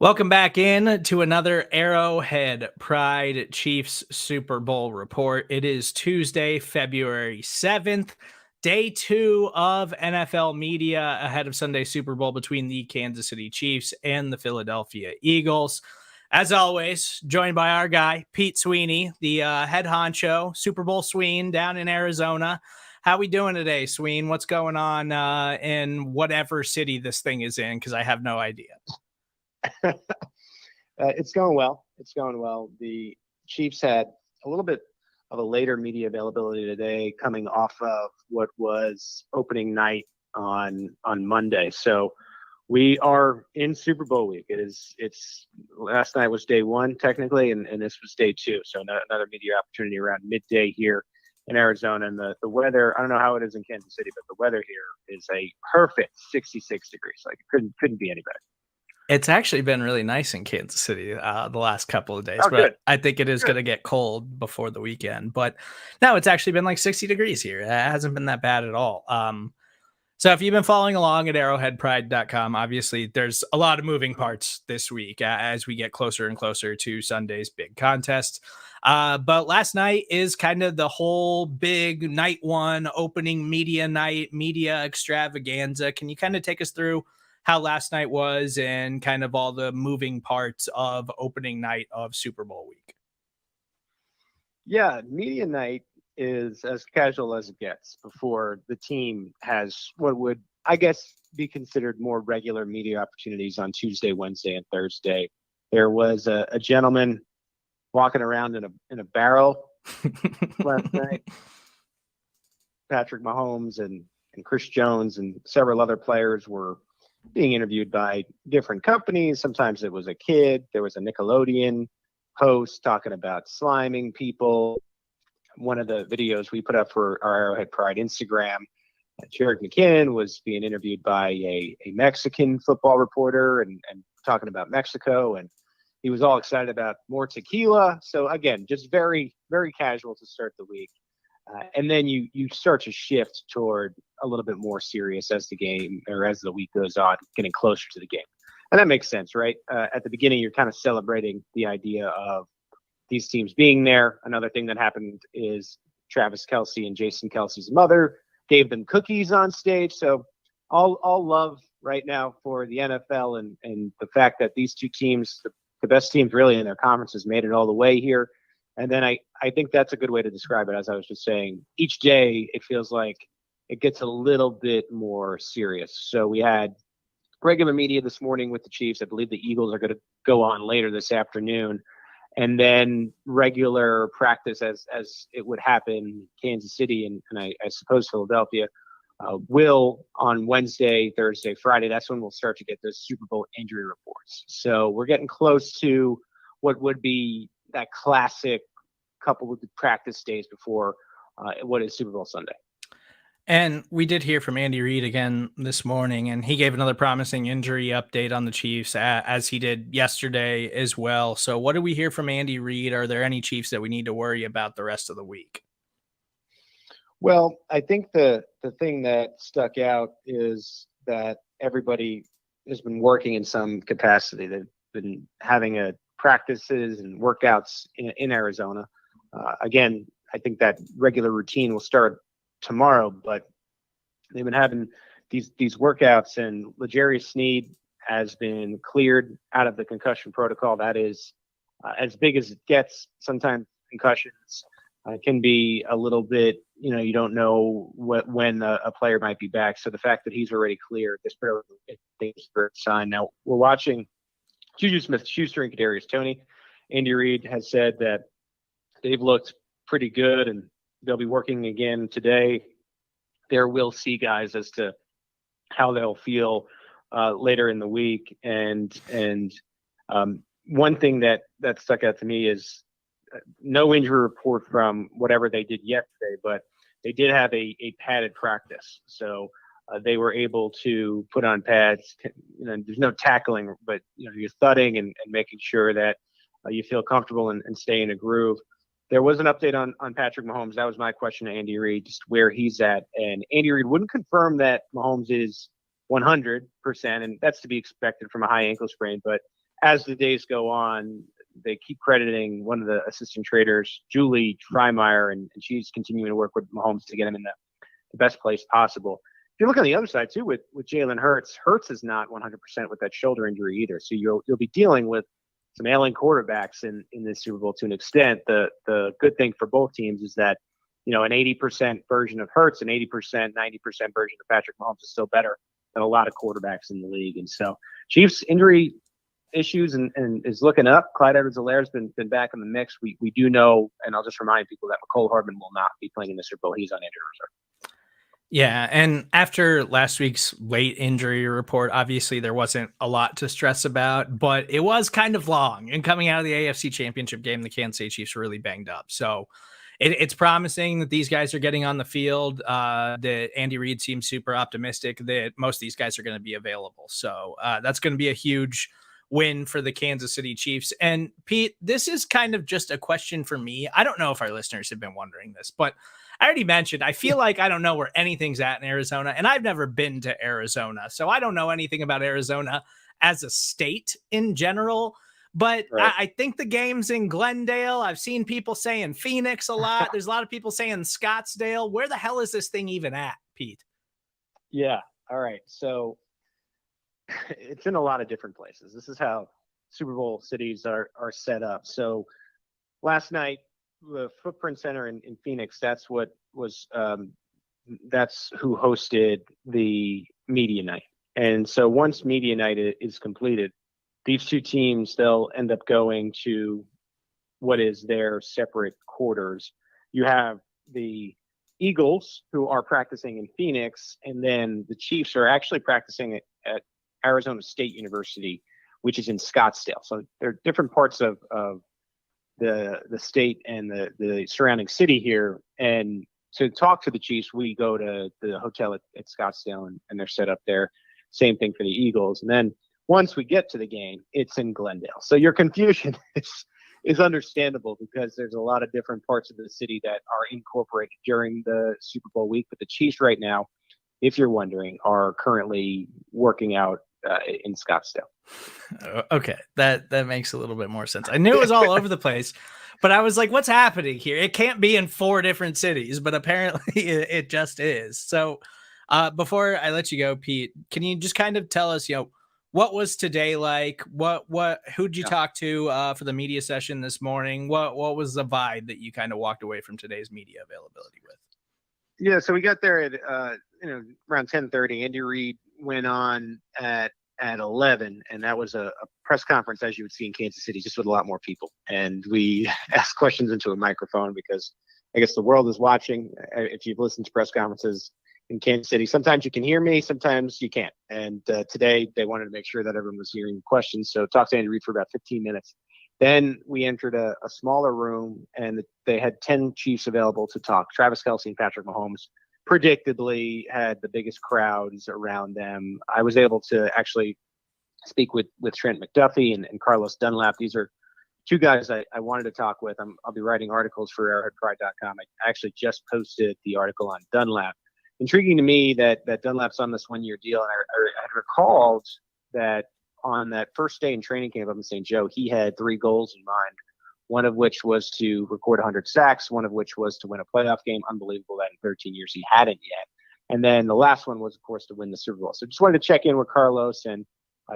Welcome back in to another Arrowhead Pride Chiefs Super Bowl report. It is Tuesday, February 7th, day 2 of NFL media ahead of Sunday Super Bowl between the Kansas City Chiefs and the Philadelphia Eagles. As always, joined by our guy, Pete Sweeney, the head honcho, Super Bowl Sween down in Arizona. How we doing today, Sween? What's going on in whatever city this thing is in? Because I have no idea. It's going well. It's going well. The Chiefs had a little bit of a later media availability today, coming off of what was opening night on Monday. So we are in Super Bowl week. It's last night was day one technically, and this was day two. So another media opportunity around midday here in Arizona. And the weather, I don't know how it is in Kansas City, but the weather here is a perfect 66 degrees. Like it couldn't be any better. It's actually been really nice in Kansas City the last couple of days, Oh, but good. I think it is going to get cold before the weekend. But no, it's actually been like 60 degrees here. It hasn't been that bad at all. So if you've been following along at arrowheadpride.com, obviously there's a lot of moving parts this week as we get closer and closer to Sunday's big contest. But last night is kind of the whole big night one, opening media night, media extravaganza. Can you kind of take us through how last night was and kind of all the moving parts of opening night of Super Bowl week? Yeah, media night is as casual as it gets before the team has what would, I guess, be considered more regular media opportunities on Tuesday, Wednesday, and Thursday. There was a gentleman walking around in a barrel last night. Patrick Mahomes and Chris Jones and several other players were being interviewed by different companies. Sometimes it was a kid. There was a Nickelodeon host talking about sliming people. One of the videos we put up for our Arrowhead Pride Instagram, Jared McKinnon was being interviewed by a Mexican football reporter and talking about Mexico. And he was all excited about more tequila. So again, just very, very casual to start the week. And then you start to shift toward a little bit more serious as the game or as the week goes on, getting closer to the game. And that makes sense, right? At the beginning, you're kind of celebrating the idea of these teams being there. Another thing that happened is Travis Kelce and Jason Kelce's mother gave them cookies on stage. So all love right now for the NFL and the fact that these two teams, the best teams really in their conferences, made it all the way here. And then I think that's a good way to describe it. As I was just saying, each day it feels like it gets a little bit more serious. So we had regular media this morning with the Chiefs. I believe the Eagles are going to go on later this afternoon. And then regular practice as it would happen, Kansas City and I suppose Philadelphia will on Wednesday, Thursday, Friday. That's when we'll start to get those Super Bowl injury reports. So we're getting close to what would be that classic couple of the practice days before what is Super Bowl Sunday. And we did hear from Andy Reid again this morning, and he gave another promising injury update on the Chiefs as he did yesterday as well. So what do we hear from Andy Reid? Are there any Chiefs that we need to worry about the rest of the week? Well, I think the thing that stuck out is that everybody has been working in some capacity. They've been having practices and workouts in Arizona. Again, I think that regular routine will start tomorrow, but they've been having these workouts, and L'Jarius Sneed has been cleared out of the concussion protocol. That is as big as it gets. Sometimes concussions can be a little bit, you don't know when a player might be back. So the fact that he's already cleared, this is a great sign. Now we're watching Juju Smith-Schuster and Kadarius Toney. Andy Reid has said that they've looked pretty good, and they'll be working again today. There we'll see guys as to how they'll feel later in the week. And one thing that stuck out to me is no injury report from whatever they did yesterday, but they did have a padded practice. So they were able to put on pads. There's no tackling, but you're thudding and making sure that you feel comfortable and stay in a groove. There was an update on Patrick Mahomes. That was my question to Andy Reid, just where he's at. And Andy Reid wouldn't confirm that Mahomes is 100%, and that's to be expected from a high ankle sprain. But as the days go on, they keep crediting one of the assistant traders, Julie Freimeyer, and she's continuing to work with Mahomes to get him in the best place possible. If you look on the other side too, with Jalen Hurts, Hurts is not 100% with that shoulder injury either. So you'll be dealing with some ailing quarterbacks in this Super Bowl to an extent. The good thing for both teams is that, an 80% version of Hurts and 80%, 90% version of Patrick Mahomes is still better than a lot of quarterbacks in the league. And so Chiefs injury issues and is looking up. Clyde Edwards-Helaire's been back in the mix. We do know, and I'll just remind people that McCole Hardman will not be playing in the Super Bowl. He's on injured reserve. Yeah, and after last week's late injury report, obviously there wasn't a lot to stress about, but it was kind of long. And coming out of the AFC Championship game, the Kansas City Chiefs were really banged up. So it's promising that these guys are getting on the field. That Andy Reid seems super optimistic that most of these guys are going to be available. So that's going to be a huge win for the Kansas City Chiefs. And Pete, this is kind of just a question for me. I don't know if our listeners have been wondering this, but I already mentioned, I feel like I don't know where anything's at in Arizona, and I've never been to Arizona. So I don't know anything about Arizona as a state in general. But right. I think the game's in Glendale. I've seen people saying Phoenix a lot. There's a lot of people saying Scottsdale. Where the hell is this thing even at, Pete? Yeah. All right. So it's in a lot of different places. This is how Super Bowl cities are set up. So last night, the Footprint Center in Phoenix, that's who hosted the media night. And so once media night is completed, these two teams, they'll end up going to what is their separate quarters. You have the Eagles, who are practicing in Phoenix, and then the Chiefs are actually practicing at Arizona State University, which is in Scottsdale. So there are different parts of the state and the surrounding city here. And to talk to the Chiefs, we go to the hotel at Scottsdale, and they're set up there. Same thing for the Eagles. And then once we get to the game, it's in Glendale. So your confusion is understandable because there's a lot of different parts of the city that are incorporated during the Super Bowl week. But the Chiefs right now, if you're wondering, are currently working out in Scottsdale. Okay, that makes a little bit more sense. I knew it was all over the place, but I was like, what's happening here? It can't be in 4 different cities, but apparently it just is. So before I let you go, Pete, can you just kind of tell us, what was today like? Who'd you talk to for the media session this morning? What was the vibe that you kind of walked away from today's media availability with? Yeah, so we got there at around 10:30. Andy Reid went on at 11, and that was a press conference as you would see in Kansas City, just with a lot more people. And we asked questions into a microphone because I guess the world is watching. If you've listened to press conferences in Kansas City, sometimes you can hear me, sometimes you can't. And today they wanted to make sure that everyone was hearing questions. So talked to Andy Reid for about 15 minutes. Then we entered a smaller room, and they had 10 Chiefs available to talk. Travis Kelce and Patrick Mahomes predictably had the biggest crowds around them. I was able to actually speak with Trent McDuffie and Carlos Dunlap. These are two guys I wanted to talk with. I'll be writing articles for arrowheadpride.com. I actually just posted the article on Dunlap. Intriguing to me that Dunlap's on this 1-year deal. And I had recalled that on that first day in training camp up in St. Joe, he had 3 goals in mind, one of which was to record 100 sacks, one of which was to win a playoff game. Unbelievable that in 13 years he hadn't yet. And then the last one was, of course, to win the Super Bowl. So just wanted to check in with Carlos, and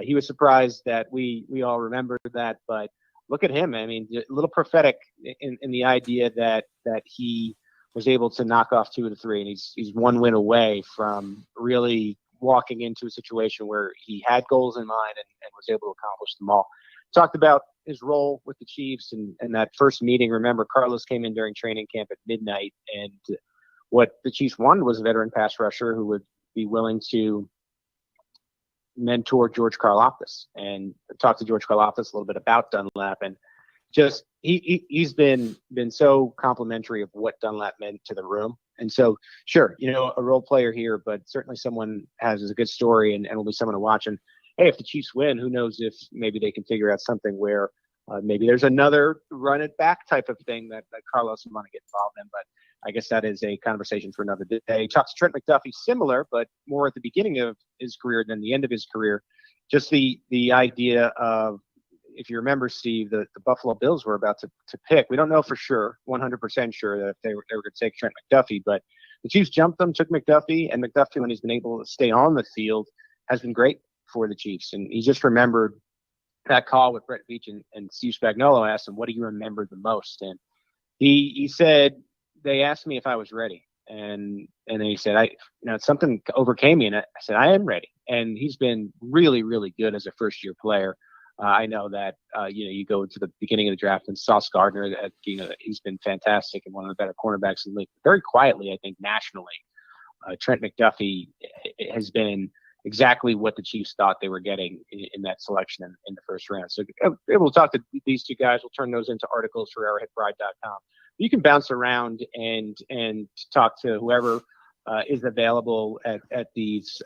he was surprised that we all remembered that. But look at him. I mean, a little prophetic in the idea that he was able to knock off 2 of the 3, and he's 1 win away from really walking into a situation where he had goals in mind and was able to accomplish them all. Talked about his role with the Chiefs and that first meeting. Remember, Carlos came in during training camp at midnight, and what the Chiefs wanted was a veteran pass rusher who would be willing to mentor George Karlaftis, and talked to George Karlaftis a little bit about Dunlap, and just he's been so complimentary of what Dunlap meant to the room. And so, sure, a role player here, but certainly someone has a good story and will be someone to watch. And hey, if the Chiefs win, who knows if maybe they can figure out something where maybe there's another run it back type of thing that Carlos would want to get involved in. But I guess that is a conversation for another day. Talks to Trent McDuffie, similar, but more at the beginning of his career than the end of his career. Just the idea of if you remember, Steve, the Buffalo Bills were about to pick. We don't know for sure, 100% sure, that if they were going to take Trent McDuffie, but the Chiefs jumped them, took McDuffie, and McDuffie, when he's been able to stay on the field, has been great for the Chiefs. And he just remembered that call with Brett Veach and Steve Spagnuolo asked him, what do you remember the most? And he said, they asked me if I was ready. And then he said, something overcame me. And I said, I am ready. And he's been really, really good as a first-year player. I know that, you go into the beginning of the draft and Sauce Gardner, he's been fantastic and one of the better cornerbacks in the league. Very quietly, I think, nationally, Trent McDuffie has been exactly what the Chiefs thought they were getting in that selection in the first round. So we'll talk to these two guys. We'll turn those into articles for arrowheadpride.com. You can bounce around and talk to whoever is available at these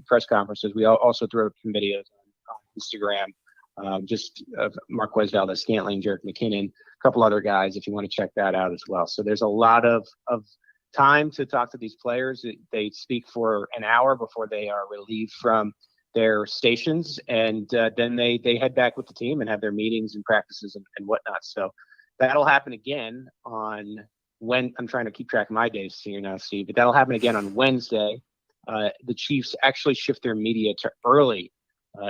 press conferences. We also throw some videos on Instagram. Marquez Valdez-Scantling, Jerick McKinnon, a couple other guys, if you want to check that out as well. So there's a lot of time to talk to these players. They speak for an hour before they are relieved from their stations, and then they head back with the team and have their meetings and practices and whatnot. So that'll happen again on when I'm trying to keep track of my days here now, Steve, but that'll happen again on Wednesday. The Chiefs actually shift their media to early,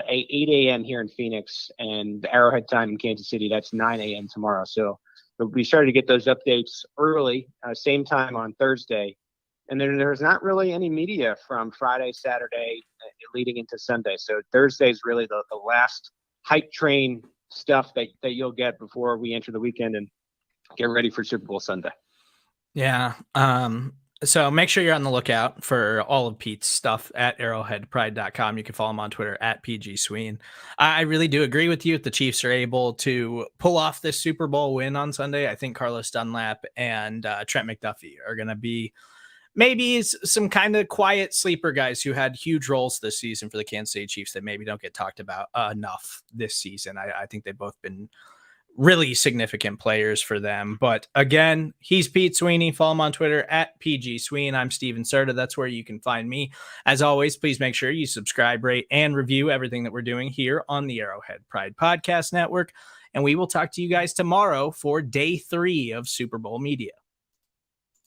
8 a.m. here in Phoenix, and the Arrowhead time in Kansas City, that's 9 a.m. tomorrow. So we started to get those updates early, same time on Thursday. And then there's not really any media from Friday, Saturday, leading into Sunday. So Thursday is really the last hype train stuff that you'll get before we enter the weekend and get ready for Super Bowl Sunday. Yeah. So make sure you're on the lookout for all of Pete's stuff at arrowheadpride.com. You can follow him on Twitter at PG Sween. I really do agree with you. If the Chiefs are able to pull off this Super Bowl win on Sunday, I think Carlos Dunlap and Trent McDuffie are going to be maybe some kind of quiet sleeper guys who had huge roles this season for the Kansas City Chiefs that maybe don't get talked about enough this season. I think they've both been really significant players for them. But again, he's Pete Sweeney. Follow him on Twitter at PG Sween. I'm Steven Serda. That's where you can find me. As always, please make sure you subscribe, rate, and review everything that we're doing here on the Arrowhead Pride Podcast Network. And we will talk to you guys tomorrow for day 3 of Super Bowl Media.